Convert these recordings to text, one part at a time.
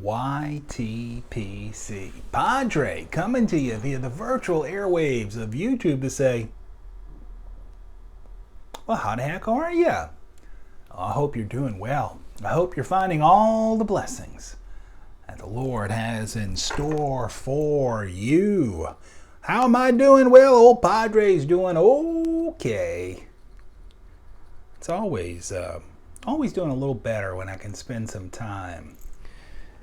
YTPC. Padre coming to you via the virtual airwaves of YouTube to say, well, how the heck are you? I hope you're doing well. I hope you're finding all the blessings that the Lord has in store for you. How am I doing? Well, old Padre's doing okay. It's always doing a little better when I can spend some time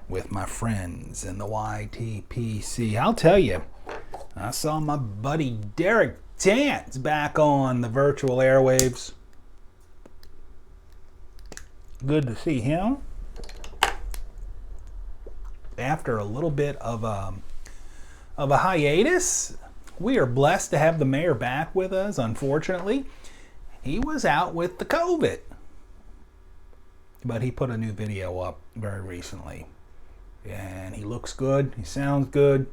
with my friends in the YTPC. I'll tell you, I saw my buddy Derek Tance back on the virtual airwaves. Good to see him. After a little bit of a hiatus, we are blessed to have the mayor back with us. Unfortunately, he was out with the COVID, but he put a new video up very recently, and he looks good. He sounds good.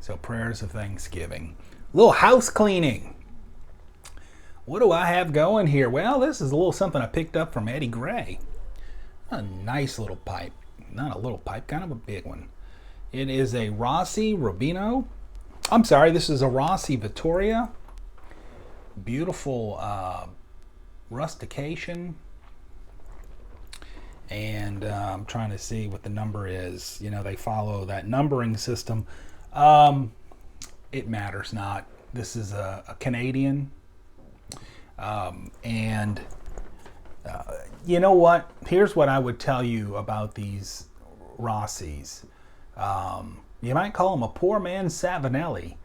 So prayers of thanksgiving. A little house cleaning. What do I have going here? Well, this is a little something I picked up from Eddie Gray. A nice little pipe. Not a little pipe, kind of a big one. It is a Rossi this is a Rossi Vittoria. Beautiful rustication. And I'm trying to see what the number is. You know, they follow that numbering system. It matters not. This is a Canadian. You know what? Here's what I would tell you about these Rossis. You might call them a poor man's Savinelli.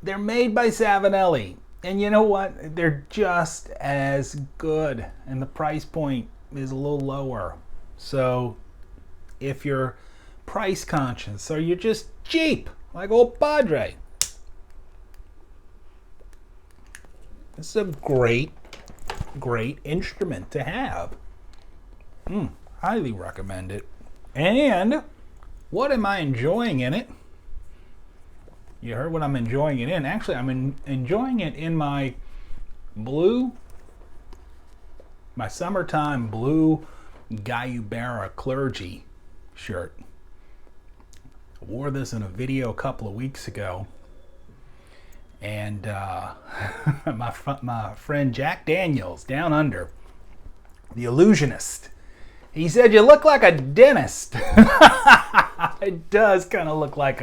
They're made by Savinelli. And you know what? They're just as good. And the price point is a little lower. So if you're price conscious or you're just cheap, like old Padre, it's a great instrument to have. Highly recommend it. And what am I enjoying in it? You heard what I'm enjoying it in. Actually, I'm enjoying it in my summertime blue Gayubera clergy shirt. I wore this in a video a couple of weeks ago. And my friend Jack Daniels down under, the illusionist, he said you look like a dentist. It does kind of look like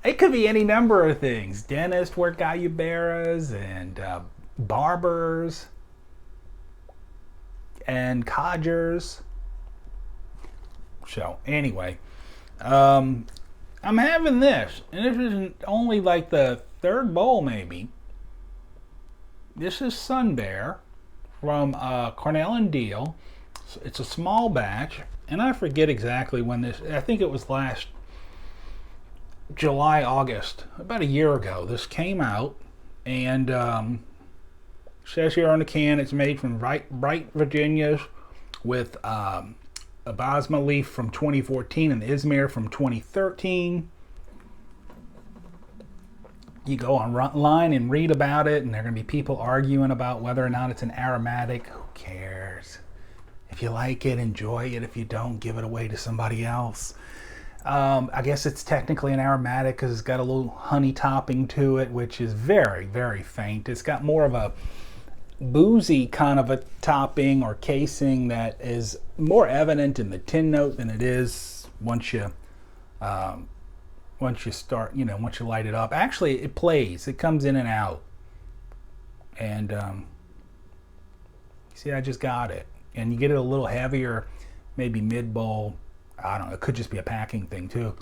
it could be any number of things. Dentists wear Gayuberas, and barbers and codgers. So anyway, I'm having this, and this isn't only like the third bowl maybe. This is Sun Bear from Cornell and Deal. It's a small batch, and I forget exactly when this, I think it was last July, August, about a year ago. This came out, and says here on the can it's made from bright Virginias with a Basma leaf from 2014 and Izmir from 2013. You go online and read about it, and there are going to be people arguing about whether or not it's an aromatic. Who cares? If you like it, enjoy it. If you don't, give it away to somebody else. I guess it's technically an aromatic because it's got a little honey topping to it, which is very, very faint. It's got more of a boozy kind of a topping or casing that is more evident in the tin note than it is once you start, once you light it up. Actually, it plays. It comes in and out. And see, I just got it. And you get it a little heavier, maybe mid-bowl. I don't know. It could just be a packing thing, too.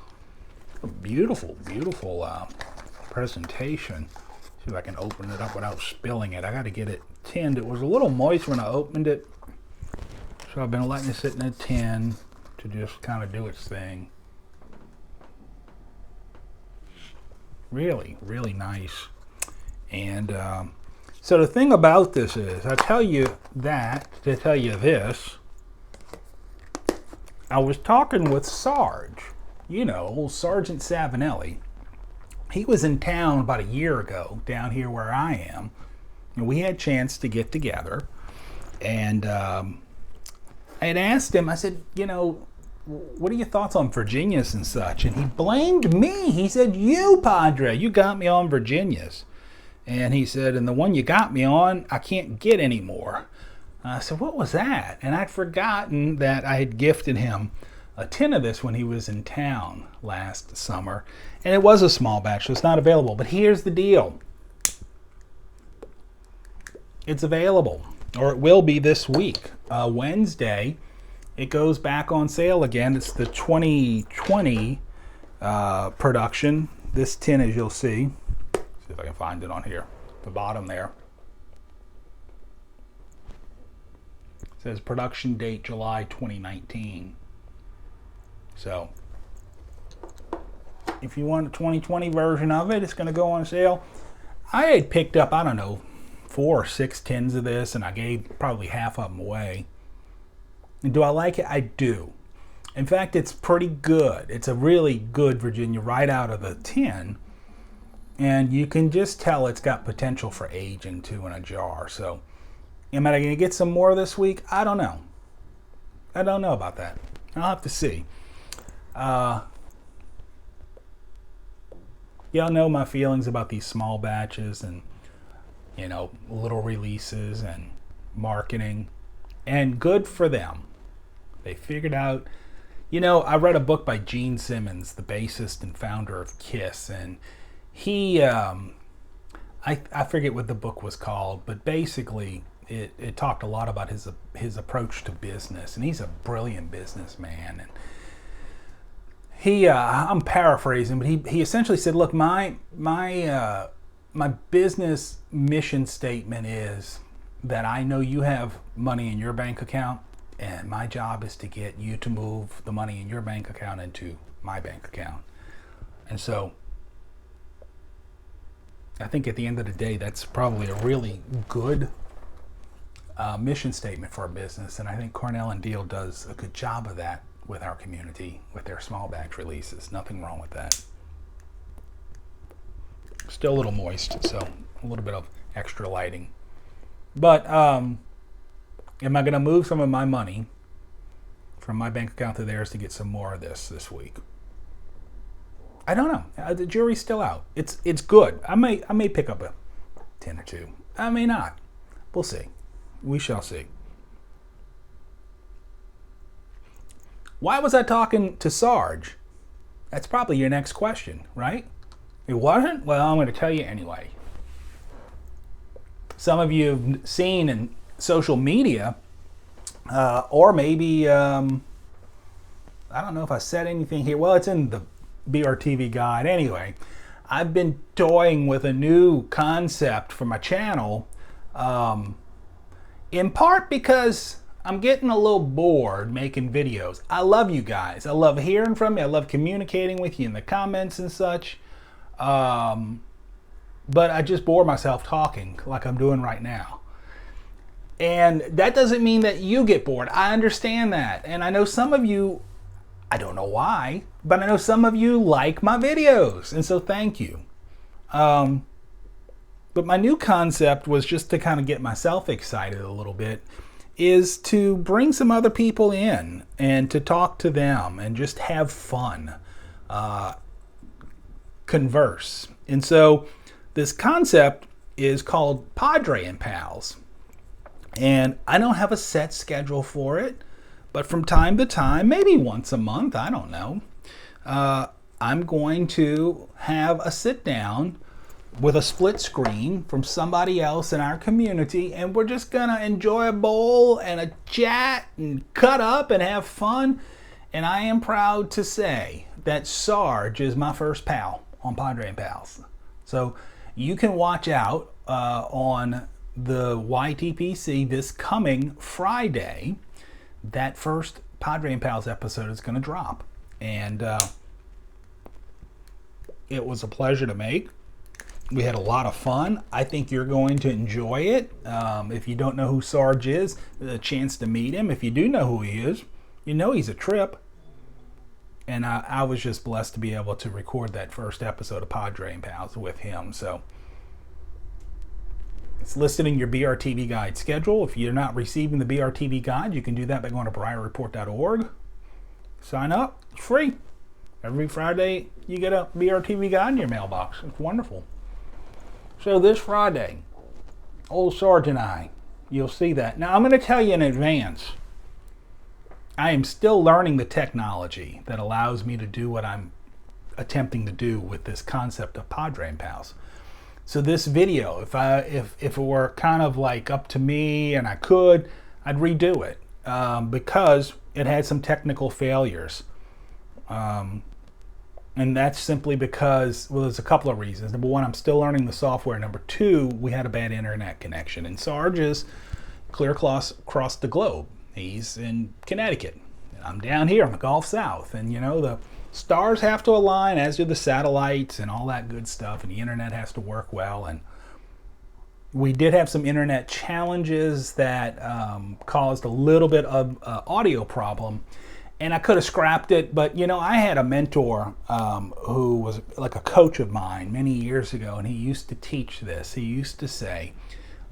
Beautiful, beautiful presentation. See if I can open it up without spilling it. I got to get it tinned. It was a little moist when I opened it. So I've been letting it sit in a tin to just kind of do its thing. Really, really nice. And so the thing about this is, I tell you that to tell you this. I was talking with Sarge, old Sergeant Savinelli. He was in town about a year ago down here where I am. And we had a chance to get together. And I had asked him, I said, what are your thoughts on Virginias and such? And he blamed me. He said, you, Padre, you got me on Virginias. And he said, and the one you got me on, I can't get anymore. I said, what was that? And I'd forgotten that I had gifted him a tin of this when he was in town last summer. And it was a small batch, so it's not available. But here's the deal. It's available, or it will be this week. Wednesday, it goes back on sale again. It's the 2020 production. This tin, as you'll see if I can find it on here, the bottom there. It says production date July 2019. So if you want a 2020 version of it, it's going to go on sale. I had picked up, I don't know, 4 or 6 tins of this, and I gave probably half of them away. And do I like it? I do. In fact, it's pretty good. It's a really good Virginia right out of the tin. And you can just tell it's got potential for aging too in a jar. So, am I going to get some more this week? I don't know. I don't know about that. I'll have to see. Y'all know my feelings about these small batches and, you know, little releases and marketing. And good for them. They figured out, you know, I read a book by Gene Simmons, the bassist and founder of Kiss, and he, I forget what the book was called, but basically it talked a lot about his approach to business, and he's a brilliant businessman. And he, I'm paraphrasing, but he essentially said, look, my business mission statement is that I know you have money in your bank account, and my job is to get you to move the money in your bank account into my bank account. And so I think at the end of the day, that's probably a really good mission statement for a business. And I think Cornell and Deal does a good job of that with our community, with their small batch releases. Nothing wrong with that. Still a little moist, so a little bit of extra lighting. But am I going to move some of my money from my bank account to theirs to get some more of this week? I don't know. The jury's still out. It's good. I may pick up a 10 or 2. I may not. We'll see. We shall see. Why was I talking to Sarge? That's probably your next question, right? It wasn't? Well, I'm going to tell you anyway. Some of you have seen in social media, or maybe, I don't know if I said anything here. Well, it's in the BRTV guide. Anyway, I've been toying with a new concept for my channel, in part because I'm getting a little bored making videos. I love you guys. I love hearing from you. I love communicating with you in the comments and such. But I just bore myself talking like I'm doing right now. And that doesn't mean that you get bored. I understand that. And I know some of you, I don't know why, but I know some of you like my videos. And so thank you. But my new concept was just to kind of get myself excited a little bit, is to bring some other people in and to talk to them and just have fun, converse. And so this concept is called Padre and Pals. And I don't have a set schedule for it, but from time to time, maybe once a month, I don't know, I'm going to have a sit down with a split screen from somebody else in our community, and we're just gonna enjoy a bowl and a chat and cut up and have fun. And I am proud to say that Sarge is my first pal on Padre and Pals. So you can watch out on the YTPC this coming Friday. That first Padre and Pals episode is going to drop. And it was a pleasure to make. We had a lot of fun. I think you're going to enjoy it. If you don't know who Sarge is, a chance to meet him. If you do know who he is, you know he's a trip. And I was just blessed to be able to record that first episode of Padre and Pals with him. So it's listed in your BRTV Guide schedule. If you're not receiving the BRTV Guide, you can do that by going to BriarReport.org. Sign up. It's free. Every Friday, you get a BRTV guide in your mailbox. It's wonderful. So this Friday, old Sarge and I, you'll see that. Now, I'm going to tell you in advance, I am still learning the technology that allows me to do what I'm attempting to do with this concept of Padre and Pals. So this video, if it were kind of like up to me and I could, I'd redo it because it had some technical failures. And that's simply because, well, there's a couple of reasons. Number one, I'm still learning the software. Number two, we had a bad internet connection. And Sarge is clear across the globe. He's in Connecticut. I'm down here in the Gulf South. And, you know, the stars have to align, as do the satellites and all that good stuff. And the internet has to work well. And we did have some internet challenges that caused a little bit of audio problem. And I could have scrapped it, but you know, I had a mentor who was like a coach of mine many years ago, and he used to teach this. He used to say,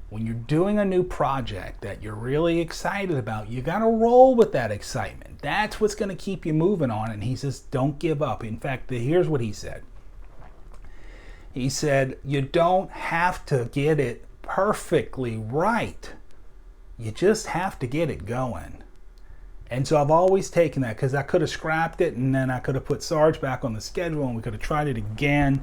when you're doing a new project that you're really excited about, you got to roll with that excitement. That's what's going to keep you moving on. And he says, don't give up. In fact, here's what he said. He said, you don't have to get it perfectly right. You just have to get it going. And so I've always taken that, because I could have scrapped it and then I could have put Sarge back on the schedule and we could have tried it again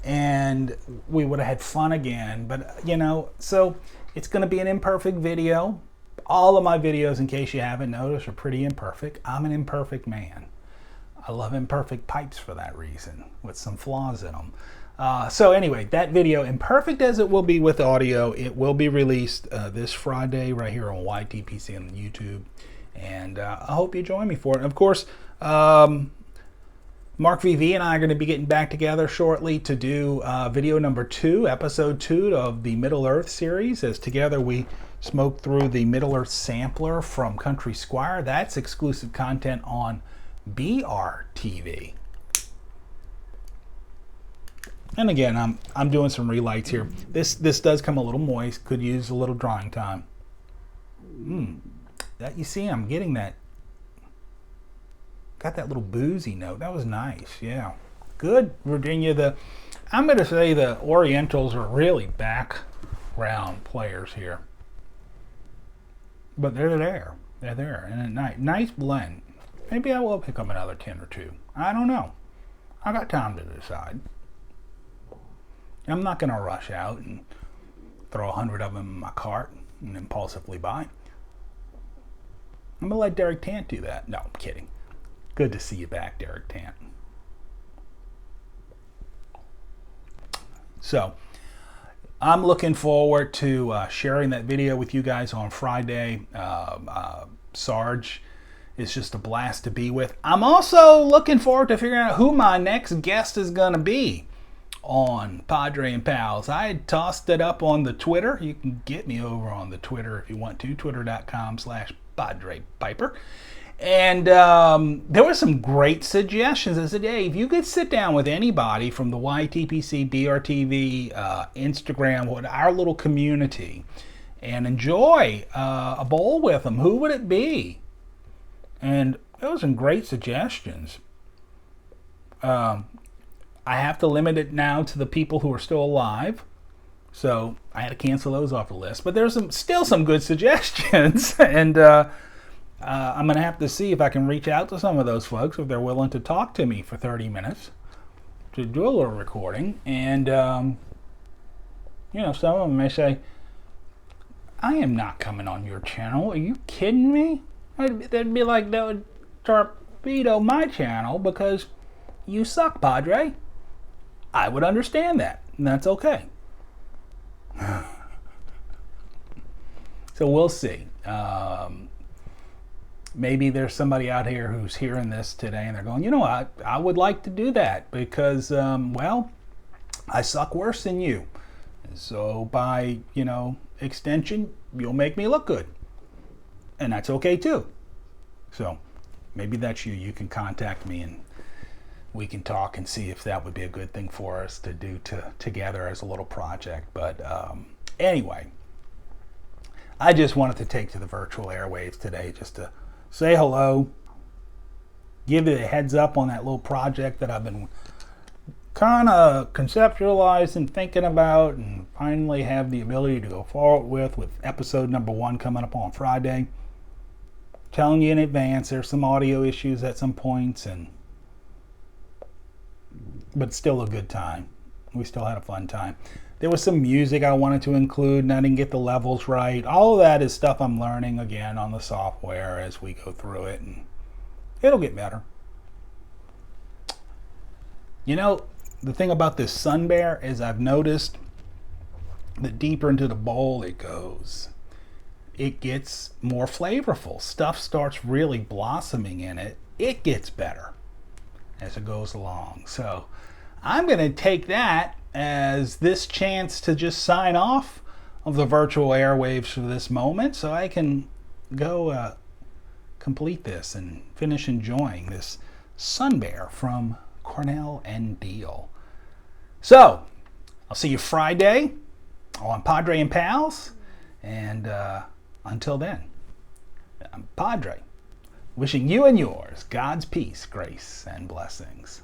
and we would have had fun again. But, you know, so it's going to be an imperfect video. All of my videos, in case you haven't noticed, are pretty imperfect. I'm an imperfect man. I love imperfect pipes for that reason, with some flaws in them. So anyway, that video, imperfect as it will be with audio, it will be released this Friday right here on YTPC on YouTube. And I hope you join me for it. And of course, Mark VV and I are going to be getting back together shortly to do video number 2, episode 2 of the Middle Earth series, as together we smoke through the Middle Earth sampler from Country Squire. That's exclusive content on BRTV. And again, I'm doing some relights here. This does come a little moist. Could use a little drying time. That, you see, I'm getting that. Got that little boozy note. That was nice. Yeah. Good, Virginia. I'm going to say the Orientals are really background players here. But they're there. They're there. And a nice blend. Maybe I will pick up another 10 or 2. I don't know. I got time to decide. I'm not going to rush out and throw 100 of them in my cart and impulsively buy. I'm going to let Derek Tant do that. No, I'm kidding. Good to see you back, Derek Tant. So, I'm looking forward to sharing that video with you guys on Friday. Sarge is just a blast to be with. I'm also looking forward to figuring out who my next guest is going to be on Padre and Pals. I had tossed it up on the Twitter. You can get me over on the Twitter if you want to, twitter.com/Padre Piper. And there were some great suggestions. I said, hey, if you could sit down with anybody from the YTPC, BRTV, Instagram, our little community, and enjoy a bowl with them, who would it be? And there were some great suggestions. I have to limit it now to the people who are still alive. So I had to cancel those off the list. But there's still some good suggestions. And I'm going to have to see if I can reach out to some of those folks if they're willing to talk to me for 30 minutes to do a little recording. And, you know, some of them may say, I am not coming on your channel. Are you kidding me? That'd be like that would torpedo my channel because you suck, Padre. I would understand that, and that's okay. So we'll see. Maybe there's somebody out here who's hearing this today and they're going, you know, I would like to do that because, well, I suck worse than you. So by, you know, extension, you'll make me look good. And that's okay too. So maybe that's you. You can contact me and we can talk and see if that would be a good thing for us to do together as a little project. But anyway, I just wanted to take to the virtual airwaves today just to say hello, give you a heads up on that little project that I've been kind of conceptualizing, thinking about, and finally have the ability to go forward with episode number 1 coming up on Friday. Telling you in advance, there's some audio issues at some points, but still a good time. We still had a fun time. There was some music I wanted to include and I didn't get the levels right. All of that is stuff I'm learning again on the software as we go through it, and it'll get better. You know, the thing about this Sun Bear is I've noticed the deeper into the bowl it goes, it gets more flavorful. Stuff starts really blossoming in it. It gets better as it goes along. So I'm going to take that as this chance to just sign off of the virtual airwaves for this moment so I can go complete this and finish enjoying this Sun Bear from Cornell and Deal. So I'll see you Friday on Padre and Pals, and until then, I'm Padre, wishing you and yours God's peace, grace, and blessings.